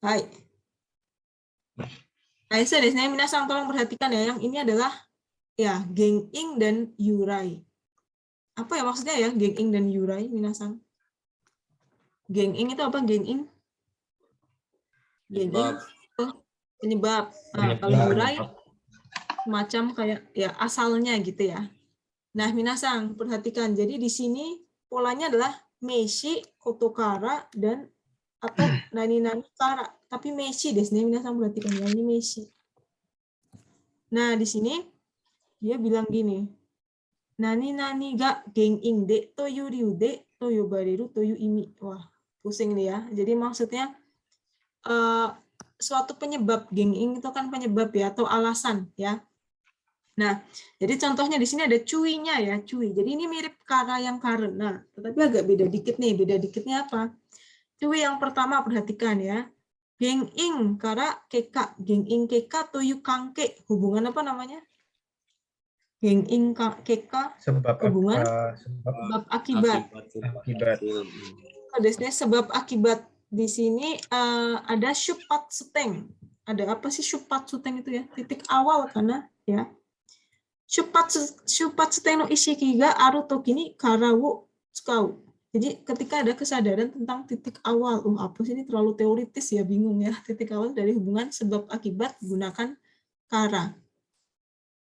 Hai. Aisa, minasan tolong perhatikan ya. Yang ini adalah ya Geng-ing dan Yurai. Apa ya maksudnya ya Geng-ing dan Yurai, minasan? Geng-ing itu apa Geng-ing? Geng-ing penyebab. Nah, kalau Yurai semacam kayak ya asalnya gitu ya. Nah, minasan perhatikan. Jadi di sini polanya adalah Meishi, Kotokara, dan atau nani-nani kara. Tapi Meishi desu ne, minasan perhatikan ya, ini Meishi. Nah, di sini dia bilang gini. Nani-nani ga geng-ing de toyu ryu de toyobareru toyu imi. Wah, pusing nih ya. Jadi maksudnya suatu penyebab geng-ing itu kan penyebab ya atau alasan ya. Nah, jadi contohnya di sini ada cuinya ya, cui. Jadi ini mirip kara yang karena, tetapi agak beda dikit nih. Beda dikitnya apa? Cui yang pertama perhatikan ya. Geng-ing kara keka, geng-ing keka toyu kangke. Hubungan apa namanya? Geng-ing keka hubungan sebab akibat. Sebab akibat di sini ada syupat seteng. Ada apa sih syupat seteng itu ya? Titik awal karena ya. Syupat seteng no ishiki ga aru toki ni kara wo tsukau. Jadi ketika ada kesadaran tentang titik awal, apa sih ini terlalu teoritis ya, bingung ya. Titik awal dari hubungan sebab akibat gunakan kara.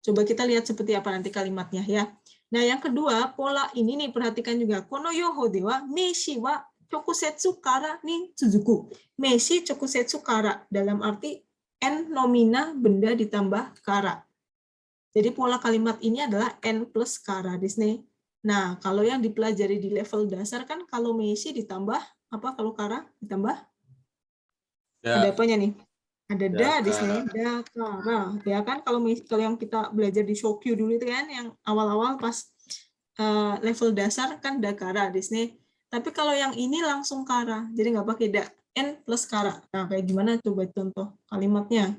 Coba kita lihat seperti apa nanti kalimatnya ya. Nah, yang kedua, pola ini nih perhatikan juga. Kono yoho dewa meishi wa chokusetsu kara ni tsuzuku. Meishi chokusetsu kara dalam arti n nomina benda ditambah kara. Jadi pola kalimat ini adalah n plus kara di sini. Nah, kalau yang dipelajari di level dasar kan kalau meishi ditambah apa kalau kara ditambah? Ada apanya nih? Ada da di sini, da kara. Ya kan kalau yang kita belajar di Shokyu dulu itu kan yang awal-awal pas level dasar kan da kara di sini. Tapi kalau yang ini langsung kara. Jadi nggak pakai da, n plus kara. Nah, kayak gimana coba contoh kalimatnya?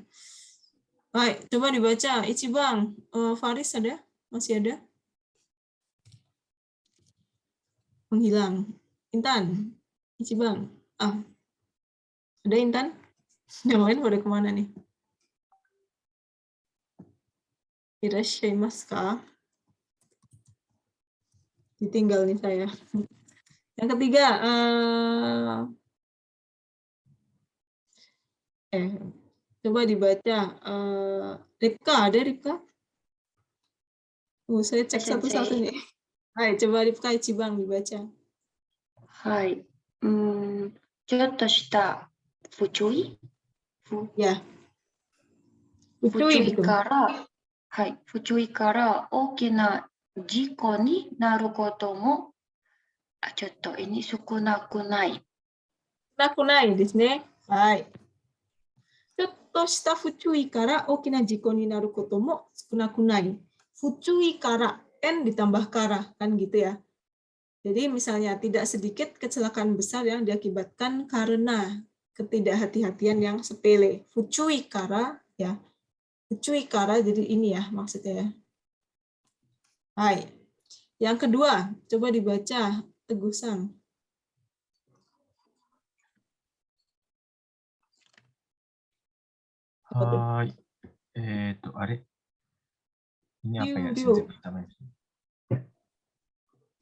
Baik, coba dibaca. Ichibang, Faris ada? Masih ada? Menghilang. Intan, Ichibang. Ada Intan? Yang lain pada kemana nih? Irashimasu ka? Ditinggal nih saya. Yang ketiga, coba dibaca. Ripka, ada Ripka? Saya cek satu-satu nih. Hai, coba Ripka Ichibang dibaca. Hai. ちょっとした不注意 Ya. 不注意から大きな事故になることもちょっとini少なくない。少なくないですね。はい。ちょっとした不注意から大きな事故になることも少なくない。不注意から n ditambah kara kan gitu ya. Jadi misalnya tidak sedikit kecelakaan besar yang diakibatkan karena ketidakhati-hatian yang sepele. Fucui kara ya. Fucui kara jadi ini ya maksudnya ya. Hai. Yang kedua, coba dibaca Teguh Sang. Hai. Are. Ini apa ya sensei pertama?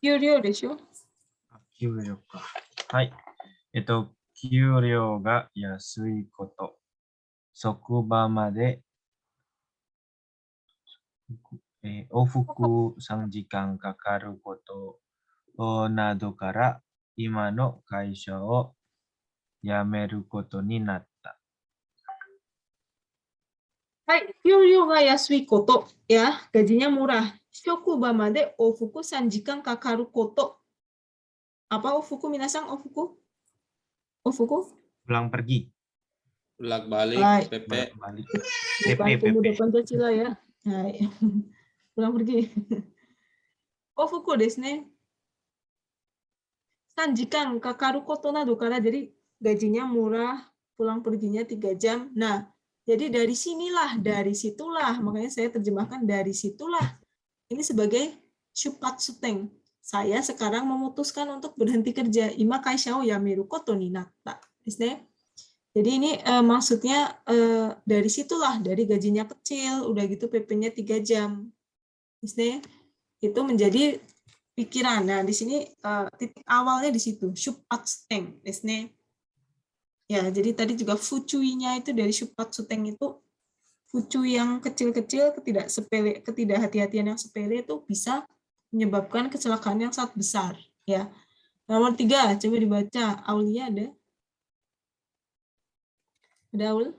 Kyuryo desho? Kyuryo ka. Hai. Kyuryo ga yasui koto. Sokuba made 往復3時間かかることなどから今の会社を辞めることになった。Hai, Kyuryo ga yasui koto ya, gajinya murah. Shokuba made ofuku 3 jikan kakaru koto. Apa ofuku minasan ofuku? Ofuku? Pulang pergi. Bolak balik, PP. Bukan pemuda Pancasila ya. Hai. Pulang pergi. Ofuku desu ne. 3 jikan kakaru koto nado kara, jadi gajinya murah, pulang perginya 3 jam. Nah, jadi dari sinilah, dari situlah, makanya saya terjemahkan dari situlah. Ini sebagai shupatsuteng. Saya sekarang memutuskan untuk berhenti kerja. Ima kaisha o yameru koto ni natta. Jadi ini maksudnya dari situlah, dari gajinya kecil, udah gitu PP-nya 3 jam. Misalnya itu menjadi pikiran. Nah, di sini titik awalnya di situ, Shupatsteng. Misalnya ya, jadi tadi juga fucui-nya itu dari Shupatsteng itu fucui yang kecil-kecil, ketidakhati-hatian yang sepele itu bisa menyebabkan kecelakaan yang sangat besar. Ya. Nomor 3, coba dibaca. Aulia ada? Ada Aul?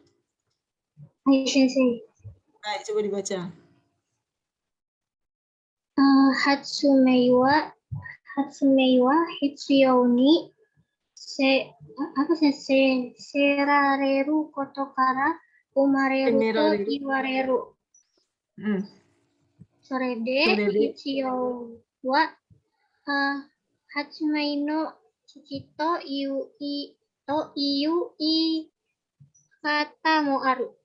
Hai, Sensei. Baik, coba dibaca. Hatsumei wa hitsuyou ni serareru koto kara umareru to iwareru. Sorede hitsuyou wa hatsumei no chichi to iu kata mo aru.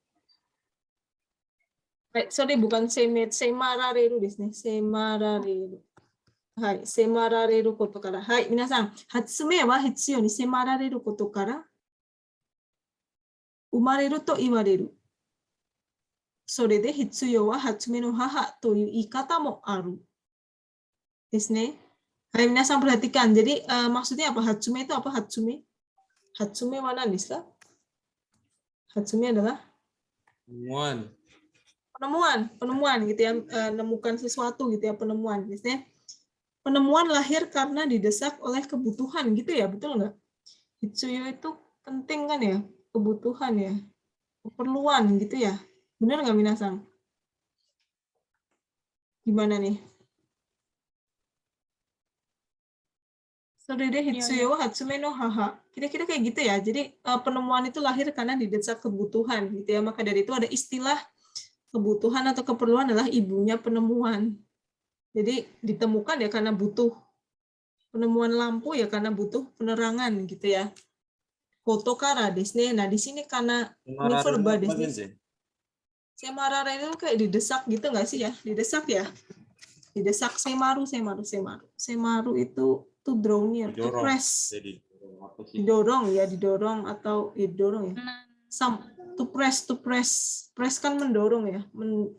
Baik, sorry, bukan semarareru desu ne. Semarareru. Hai, semarareru koto kara. Hai, minasan, hatsume wa hitsuyo ni semarareru koto kara umareru to iwareru. Sorede hitsuyo wa hatsume no haha to iu iikata mo aru. Desu ne. Hai, minasan perhatikan. Jadi maksudnya apa? Hatsume itu apa? Hatsume? Hatsume mana desu ka? Hatsume adalah penemuan gitu ya, menemukan sesuatu gitu ya, penemuan. Biasanya penemuan lahir karena didesak oleh kebutuhan gitu ya, betul nggak? Hitsuyo itu penting kan ya, kebutuhan ya, keperluan gitu ya, benar nggak Minasang? Gimana nih? Sorede hitsuyo hatsume no haha. Kira-kira kayak gitu ya. Jadi penemuan itu lahir karena didesak kebutuhan gitu ya. Maka dari itu ada istilah kebutuhan atau keperluan adalah ibunya penemuan. Jadi ditemukan ya karena butuh. Penemuan lampu ya karena butuh penerangan gitu ya. Kotokara desu ne. Nah, di sini karena ini verba desu ne. Semarare itu kayak didesak gitu nggak sih ya? Didesak ya? Didesak semaru. Semaru itu to draw near, to press. Didorong ya, didorong atau didorong ya. To press. Press kan mendorong ya.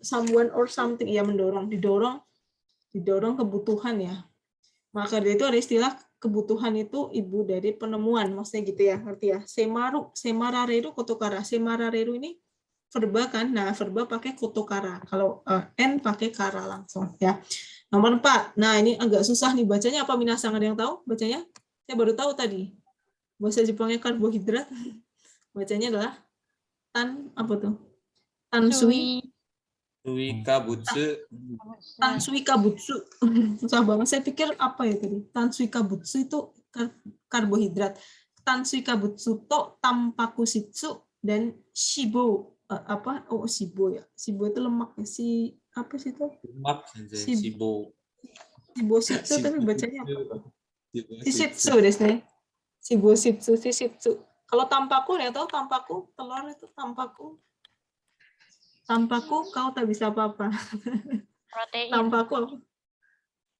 Someone or something ya, mendorong, didorong kebutuhan ya. Maka dari itu ada istilah kebutuhan itu ibu dari penemuan, maksudnya gitu ya, ngerti ya. Semarareru kotokara. Semarareru ini verba kan, nah verba pakai kotokara. Kalau n pakai kara langsung ya. Nomor 4, nah ini agak susah nih bacanya, apa Minasang ada yang tahu bacanya? Saya baru tahu tadi. Bahasa Jepangnya karbohidrat. Bacanya adalah apa tuh? Tansui kabutsu. Susah banget. Saya pikir apa ya tadi? Tansui kabutsu itu karbohidrat. Tansui kabutsu to tampakusitsu dan shibo shibo ya. Shibo itu lemak ya. Apa sih itu? Shibositsu tapi bacanya apa? Shishitsu desu. Shibositsu. Kalau tampaku ya tahu tampaku, telur itu tampaku. Tampaku kau tak bisa apa-apa. Protein.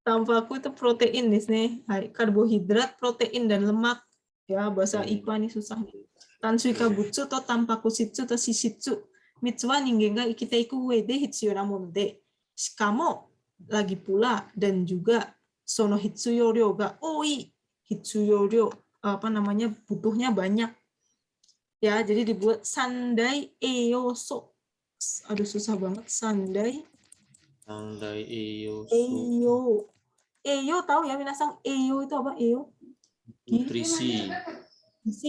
Tampaku itu protein desu. Karbohidrat, protein dan lemak. Ya, bahasa IPA nih susah nih. Tansui kabutsu to tampakusitsu to shishitsu. Mitsu wa ningen ga ikiteiku uede hitsuyou na mono de. Shikamo lagi pula dan juga sono hitsuyo ryo ga oi. Hitsuyo ryo butuhnya banyak. Ya, jadi dibuat sandai eyoso. Aduh susah banget sandai. Eyo tahu ya Minasang? Eyo itu apa? Eyo?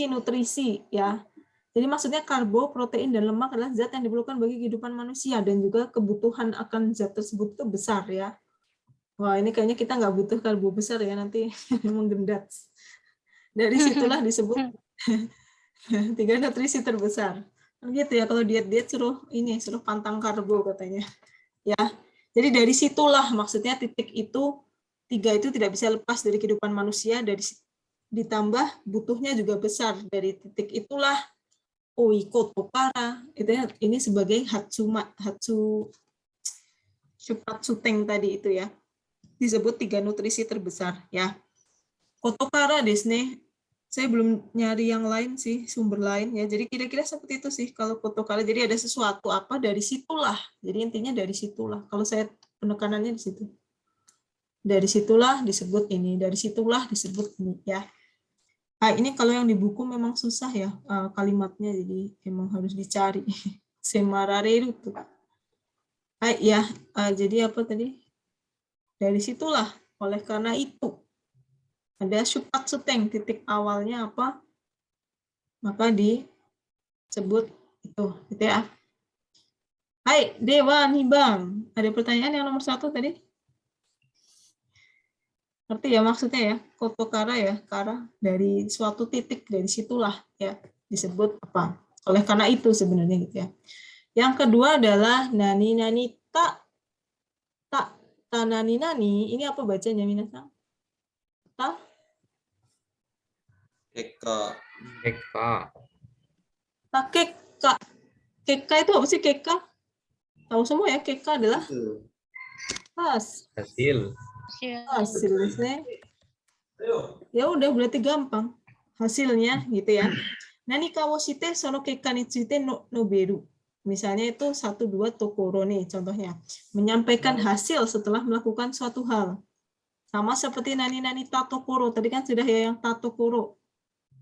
Nutrisi ya. Jadi maksudnya karbo, protein dan lemak adalah zat yang diperlukan bagi kehidupan manusia dan juga kebutuhan akan zat tersebut itu besar ya. Wah, ini kayaknya kita nggak butuh karbo besar ya, nanti menggendat. Dari situlah disebut 3 nutrisi terbesar. Gitu ya, kalau diet-diet suruh pantang karbo katanya. Ya. Jadi dari situlah maksudnya titik itu 3 itu tidak bisa lepas dari kehidupan manusia, dari ditambah butuhnya juga besar. Dari titik itulah Oikotokara ini sebagai Shupatsuteng tadi itu ya, disebut 3 nutrisi terbesar ya. Kotokara desu ne, Saya belum nyari yang lain sih, sumber lain ya. Jadi kira-kira seperti itu sih kalau kotokara. Jadi ada sesuatu apa dari situlah. Jadi intinya dari situlah. Kalau saya penekanannya di situ. Dari situlah disebut ini, dari situlah disebut ini ya. Nah, ini kalau yang di buku memang susah ya kalimatnya, jadi emang harus dicari. Semarareru tuh. Ya, jadi apa tadi? Dari situlah, oleh karena itu. Ada syupak suteng, titik awalnya apa? Maka disebut itu, gitu ya. Hai, Dewa Nibang. Ada pertanyaan yang nomor 1 tadi? Ngerti ya maksudnya ya? Kotokara ya, kara dari suatu titik, dari situlah ya disebut apa? Oleh karena itu sebenarnya gitu ya. Yang kedua adalah nani ta nani ini apa bacanya minasan? Ta Eka. ta kekka. Kekka itu apa sih kekka? Tahu semua ya, kekka adalah Hasil. hasil. Ya udah berarti gampang hasilnya gitu ya. Nani kawo shite sono kekka ni tsuite no noberu. Misalnya itu 1, 2 tokoro nih contohnya. Menyampaikan hasil setelah melakukan suatu hal. Sama seperti nani tatokoro. Tadi kan sudah ya yang tatokoro.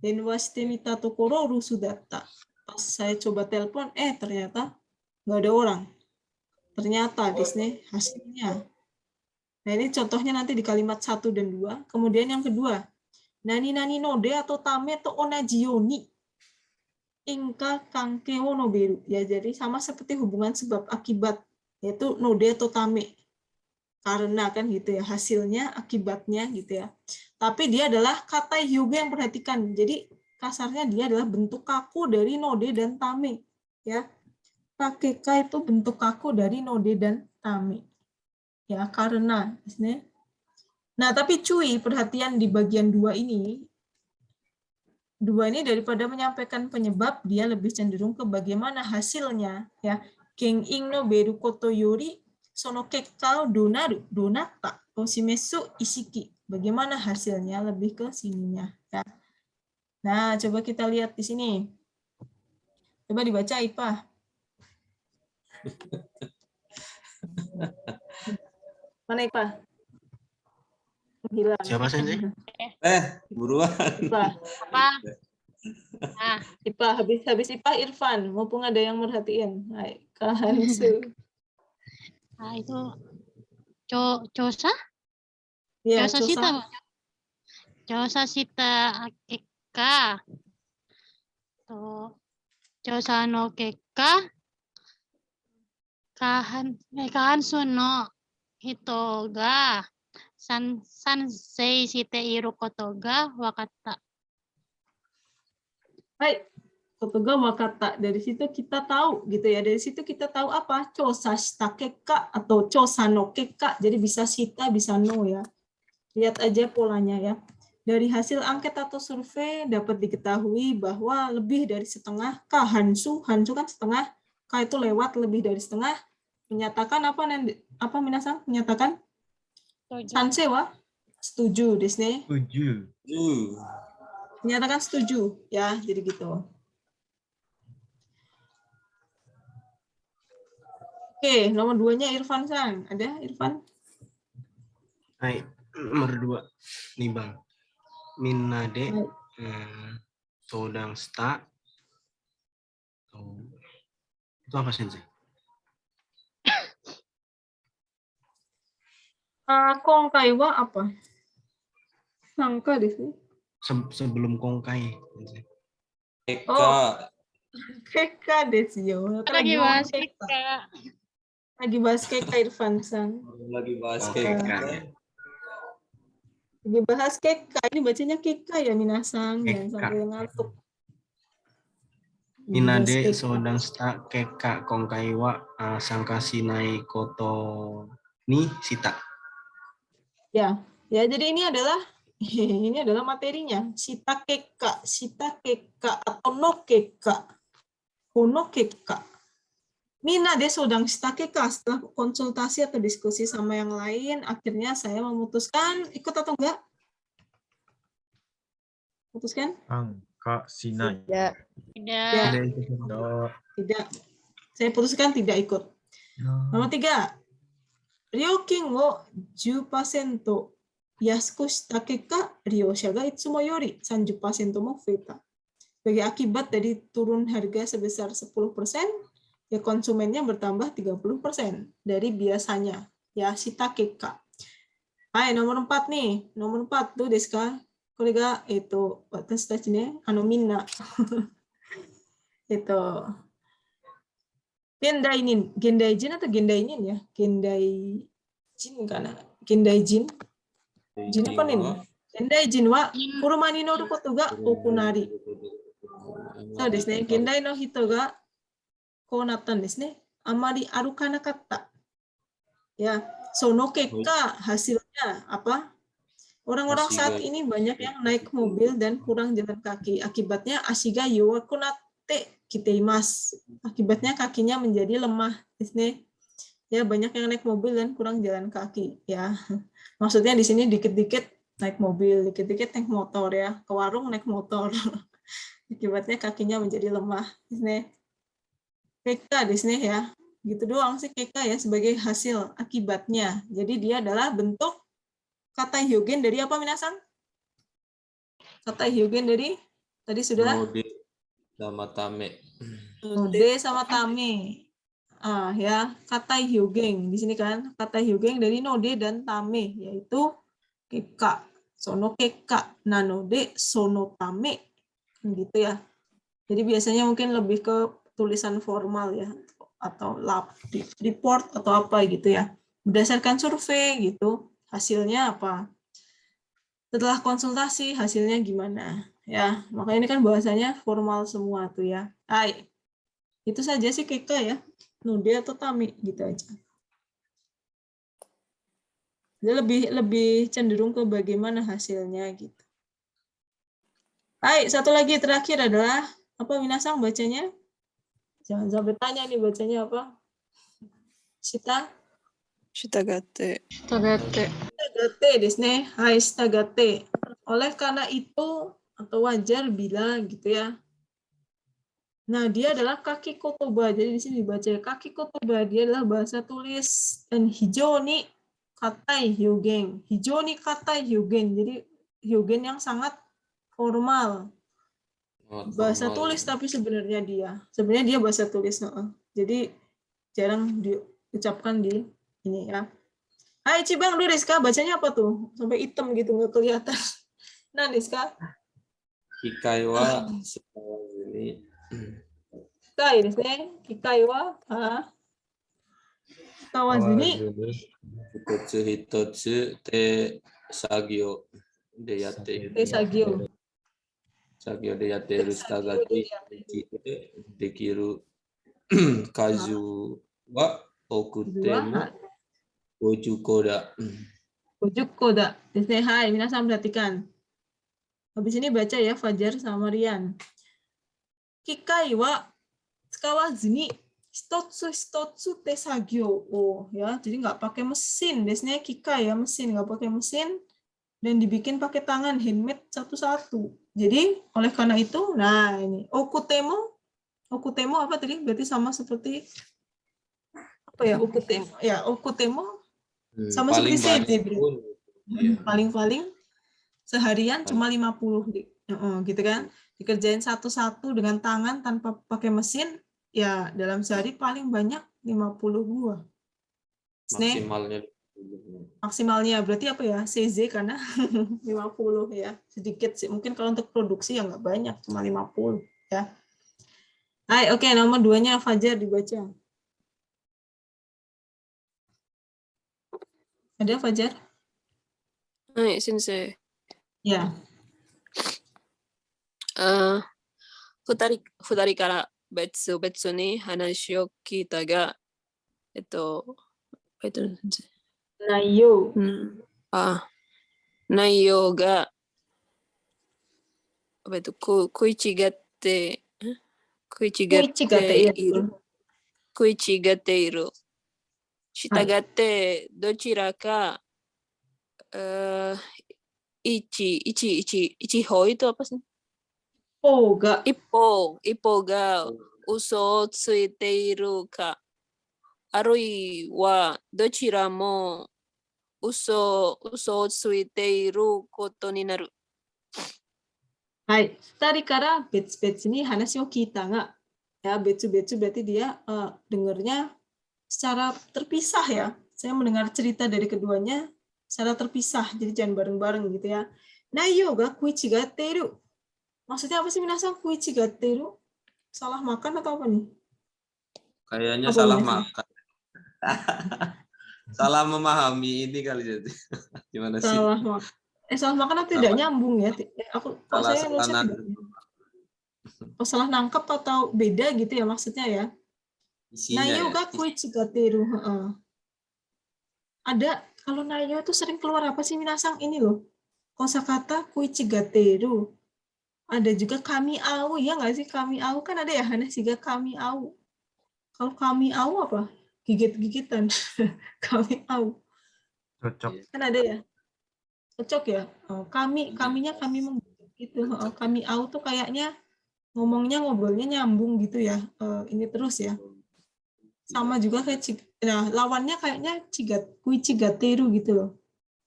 Den washite mi tatokoro rusudatta. Pas saya coba telepon, ternyata nggak ada orang. Ternyata Disney hasilnya. Nah ini contohnya nanti di kalimat 1 dan 2. Kemudian yang kedua. Nani node atau tame to onaji yoni. Ingka kankeo noberu. Ya, jadi sama seperti hubungan sebab akibat, yaitu node atau tame. Karena kan gitu ya, hasilnya, akibatnya gitu ya. Tapi dia adalah kata hyuga yang perhatikan. Jadi kasarnya dia adalah bentuk kaku dari node dan tame. Ya, takeka itu bentuk kaku dari node dan tame. Ya, karena. Nah, tapi cuy, perhatian di bagian 2 ini. 2 ini daripada menyampaikan penyebab, dia lebih cenderung ke bagaimana hasilnya. Ya, Ken-in no beru koto yori sono kekka donaru donata oshimesu isiki. Bagaimana hasilnya, lebih ke sininya. Ya. Nah, coba kita lihat di sini. Coba dibaca, Ipa. Mana Ipa? Hilang. Siapa Sensei? Buruan. Ipa. Apa? Nah, Ipa, habis Ipa Irfan, mumpung ada yang merhatiin. Hai, Kahansu. nah itu Chosa? Ya, Chosa Sita. Chosa Sita Eka. Tuh. Chosa no Keka. Kahan suno hitoga. Sansei shite iru koto ga wakata. Hai, kotoga wakata. Dari situ kita tahu gitu ya. Dari situ kita tahu apa? Chosa shita keka atau chosa no keka. Jadi bisa shita, bisa no ya. Lihat aja polanya ya. Dari hasil angket atau survei dapat diketahui bahwa lebih dari setengah hansu kan setengah, K itu lewat lebih dari setengah, menyatakan apa minasan? Menyatakan sansei wa setuju Disney. Setuju. Menyatakan setuju ya, jadi gitu. Oke, nomor 2-nya Irfan San. Ada Irfan? Hai, nomor 2 nih Bang. Minade sodang sta. Itu apa Sensei? Kongkai wa apa? Sangka di sini. Sebelum kongkai. Sensei. Eka. Keka desu yo. Lagi bahas Keka. Lagi bahas Keka Irfan San. Lagi bahas Keka. Lagi bahas Keka. Ini bacanya Keka ya minasan. Jangan Keka. sampai ngantuk. Minade sodang sta keka kongkai wa sangkasinai koto ni sita. Ya, jadi ini adalah materinya. Shita keka atau no keka. Kono keka. Mina de sodang shita keka. Setelah konsultasi atau diskusi sama yang lain, akhirnya saya memutuskan ikut atau enggak? Putuskan? Angka sinai. Ya, Tidak. tidak. Saya putuskan tidak ikut. Nomor 3. Ryokin wo 10% 安くした結果、利用者がいつもより 30% も増えた. Sebagai akibat dari turun harga sebesar 10%, ya konsumennya bertambah 30% dari biasanya. Ya, shita kekka. Hai, nomor 4 nih. Nomor 4 tuh desu ka? これが、私たちね、みんな、Gendaijin atau Gendainin ya? Gendaijin kana? Gendaijin? Jin apa nih? Gendaijin wa kuruma ni noru koto ga okunari. So desu ne. Gendai no hito ga kou nattan desu ne. Amari arukanakatta. Ya, sono kekka hasilnya apa? Orang-orang saat ini banyak yang naik mobil dan kurang jalan kaki. Akibatnya ashiga yowaku natte kiteimasu. Akibatnya kakinya menjadi lemah. Ya, banyak yang naik mobil dan kurang jalan kaki. Ya, maksudnya di sini dikit-dikit naik mobil, dikit-dikit naik motor ya. Ke warung naik motor. Akibatnya kakinya menjadi lemah. Keka di sini ya. Gitu doang sih keka ya sebagai hasil akibatnya. Jadi dia adalah bentuk kata hyogen dari apa minasan? Kata hyogen dari tadi sudah Node sama tame. node sama tame. Ya, kata hyogen di sini kan kata hyogen dari node dan tame yaitu keka. Sono keka nanode sono tame gitu ya. Jadi biasanya mungkin lebih ke tulisan formal ya atau lab report atau apa gitu ya. Berdasarkan survei gitu. Hasilnya apa? Setelah konsultasi hasilnya gimana? Ya, makanya ini kan bahasanya formal semua tuh ya. Hai. Itu saja sih keka ya. Node atau tami gitu aja. Dia lebih cenderung ke bagaimana hasilnya gitu. Hai, satu lagi terakhir adalah apa minasang bacanya? Jangan sampai tanya nih bacanya apa? Shitagate. Shitagate. Shitagate desu ne. Hai, shitagate. Oleh karena itu atau wajar bila gitu ya. Nah, dia adalah kaki kotoba. Jadi di sini dibaca kaki kotoba. Dia adalah bahasa tulis dan hijau ni katai hyogen. Hijau ni katai hyogen. Jadi hyogen yang sangat formal. Bahasa tulis tapi sebenarnya dia bahasa tulis. Jadi jarang diucapkan di ini ya. Hai Cibang, lu Rizka bacanya apa tuh? Sampai hitam gitu nggak kelihatan. Nah Rizka. Kikai wa ini. Kikai desu ne. Kikai wa kawazuni. Hitotsu hitotsu te sagyo de yatte. Te sagyo. Sagyo de yatteru shitagate dekiru kazu wa okutemo 50 koda. 50 koda. Hai, minasan perhatikan. Habis ini baca ya Fajar sama Rian. Kikai wa tsukawazuni hitotsu te sagyo. Oh ya, jadi nggak pakai mesin. Biasanya kikai ya mesin, nggak pakai mesin dan dibikin pakai tangan handmade satu-satu. Jadi oleh karena itu, nah ini okutemo apa tadi? Berarti sama seperti apa ya okutemo? Ya okutemo sama seperti seije. Paling seharian cuma 50 gitu kan. Dikerjain satu-satu dengan tangan tanpa pakai mesin, ya dalam sehari paling banyak 50 buah. Maksimalnya berarti apa ya? CZ karena 50 ya. Sedikit sih. Mungkin kalau untuk produksi ya nggak banyak, cuma 50 ya. Hai, oke, nomor 2-nya Fajar dibaca. Ada Fajar? Hai, Sensei. Ya. 2人から別々に話を聞いたが、内容が食い違っている。したがってどちらか ichiho itu apa sih? Poga. Ippo ga uso tsuiteiru ka. Arui wa dochira mo uso tsuiteiru koto ni naru. Hai, tadi kara betsu ini hanashi o kita nggak? Ya, betsu berarti dia dengarnya secara terpisah ya. Saya mendengar cerita dari keduanya secara terpisah, jadi jangan bareng-bareng gitu ya. Naiyo ga kuichigateru. Maksudnya apa sih minasang kuichigateru? Salah makan atau apa nih? Kayaknya Apa salah minasang? makan. Salah memahami ini kali jadi. Gimana sih? Salah makan atau tidak nyambung ya? Aku kok Salah saya merasa tidak. Oh, salah nangkep atau beda gitu ya maksudnya ya? Nayo ga kuichigateru. Ada kalau nayo itu sering keluar apa sih minasang ini loh? Kosakata kuichigateru. Ada juga kami au, ya nggak sih? Kami au kan ada ya, hanashi ga kami au. Kalau kami au apa? Gigit-gigitan. Kami au. Cocok. Kan ada ya? Cocok ya? Oh, kaminya kami menggigit gitu. Kami au tuh kayaknya ngobrolnya nyambung gitu ya. Ini terus ya. Sama juga kayak lawannya kayaknya kuichigateru gitu loh.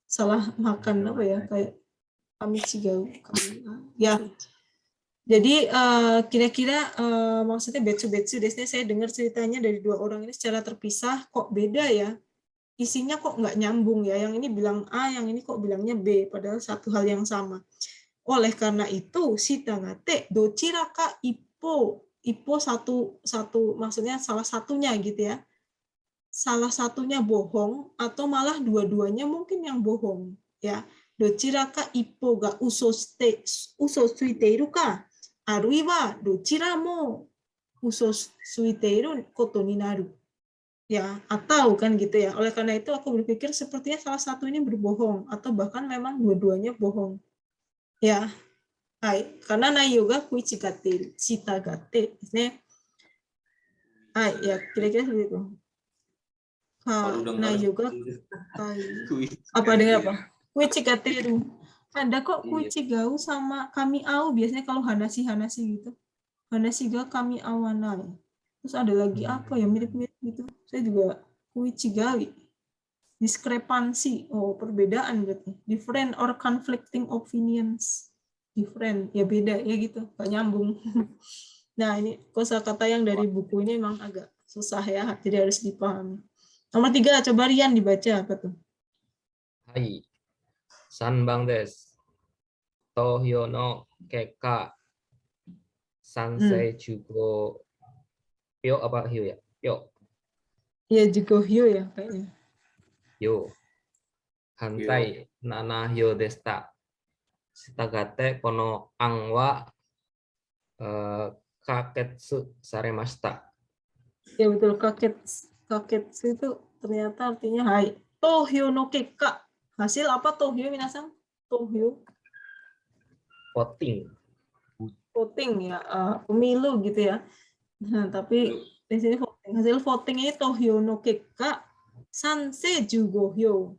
Salah makan apa ya? Kayak kami cigau. Ya. Jadi kira-kira maksudnya betsu desnya saya dengar ceritanya dari dua orang ini secara terpisah kok beda ya, isinya kok nggak nyambung ya, yang ini bilang A, yang ini kok bilangnya B, padahal satu hal yang sama. Oleh karena itu shitagate dochiraka ippo satu maksudnya salah satunya gitu ya, salah satunya bohong atau malah dua-duanya mungkin yang bohong ya. Dochiraka ippo ga uso tsuiteiru ka arui wa dochira mo uso tsuiteiru koto ni naru. Ya, atau kan gitu ya. Oleh karena itu aku berpikir sepertinya salah satu ini berbohong atau bahkan memang dua-duanya bohong. Ya. Hai, karena naiyo ga kuichigate shitagateですね. Hai, ya kira-kira seperti itu. Naiyo ga apa dengan apa? Kuichigateru. Ada kok kuichigau sama kami au biasanya kalau hanashi gitu. Hanashi ga kami awanai. Terus ada lagi apa ya mirip-mirip gitu. Saya juga kuichigawi. Diskrepansi. Oh, perbedaan berarti. Different or conflicting opinions. Different. Ya beda ya gitu. Gak nyambung. Nah, ini kosakata yang dari buku ini memang agak susah ya. Jadi harus dipahami. Nomor 3, coba Rian dibaca apa tuh? Hai. Sanbang desu. Tohyo no kekka. Sansei jugo Pyo apa Hyo ya? Pyo. Iya juga Hyo ya kayaknya. Hyo. Hantai nana Hyo desta. Shitagate kono ang wa kaketsu saremashita. Ya betul, kaketsu itu ternyata artinya hai. Tohyo no kekka. Hasil apa tohyo minasang? Tohyo. Voting ya, pemilu gitu ya. Nah, tapi di sini hasil voting ini tohyo no kekka sansei jugo hyo.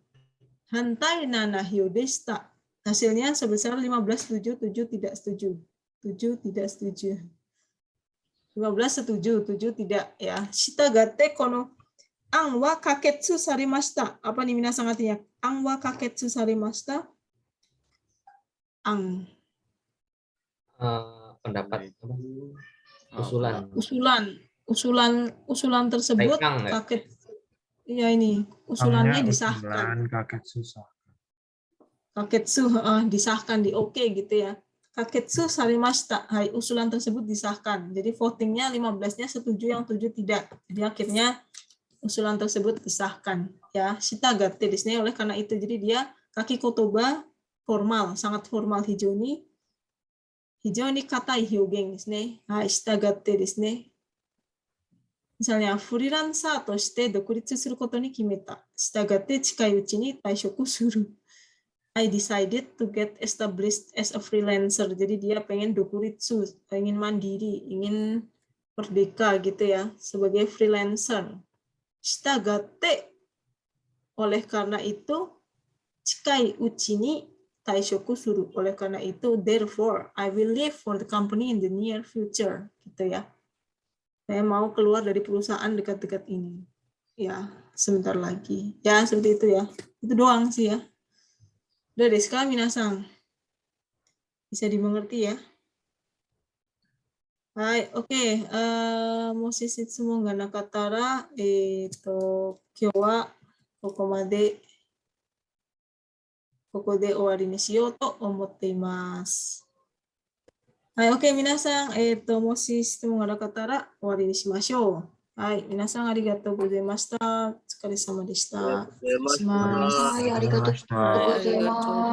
Hantai nana hyo deshita. Hasilnya sebesar 15 setuju, 7 tidak setuju. 7 tidak setuju. 15 setuju, 7 tidak ya. Shitagate kono ang wa kaketsu sarimashita. Apa nih minasang artinya? Ang wa kaketsu sarimashita. Ang. Pendapat usulan tersebut kaket ya ini usulannya disahkan. Kaketsu disahkan di oke gitu ya. Kaketsu sarimashita. Hai, usulan tersebut disahkan. Jadi votingnya 15-nya setuju, yang 7 tidak. Jadi akhirnya usulan tersebut disahkan ya. Shitagate di sini oleh karena itu. Jadi dia kaki kotoba formal, sangat formal hijoni. Hijoni katai hyougen desu ne. Hai, shitagate desu ne. Misalnya, freelancer to shite dokuritsu suru koto ni kimeta. Shitagate chikai uchi ni taishoku suru. I decided to get established as a freelancer. Jadi dia pengen dokuritsu, pengen mandiri, ingin merdeka gitu ya, sebagai freelancer. Shitagate, oleh karena itu, chikai uchi ni taishoku suru. Oleh karena itu, therefore, I will leave for the company in the near future. Gitu ya. Saya mau keluar dari perusahaan dekat-dekat ini. Ya, sebentar lagi. Ya, seperti itu ya. Itu doang sih ya. Udah deh, sekarang minasang. Bisa dimengerti ya. Hai, oke. Moshishitsu mo ga nakatara, kyou wa kokomade ここで終わりにしようと思っています。はい、OK、皆さん、もし質問がなかったら終わりにしましょう。はい、皆さんありがとうございました。お疲れ様でした。失礼します。はい、ありがとうございます。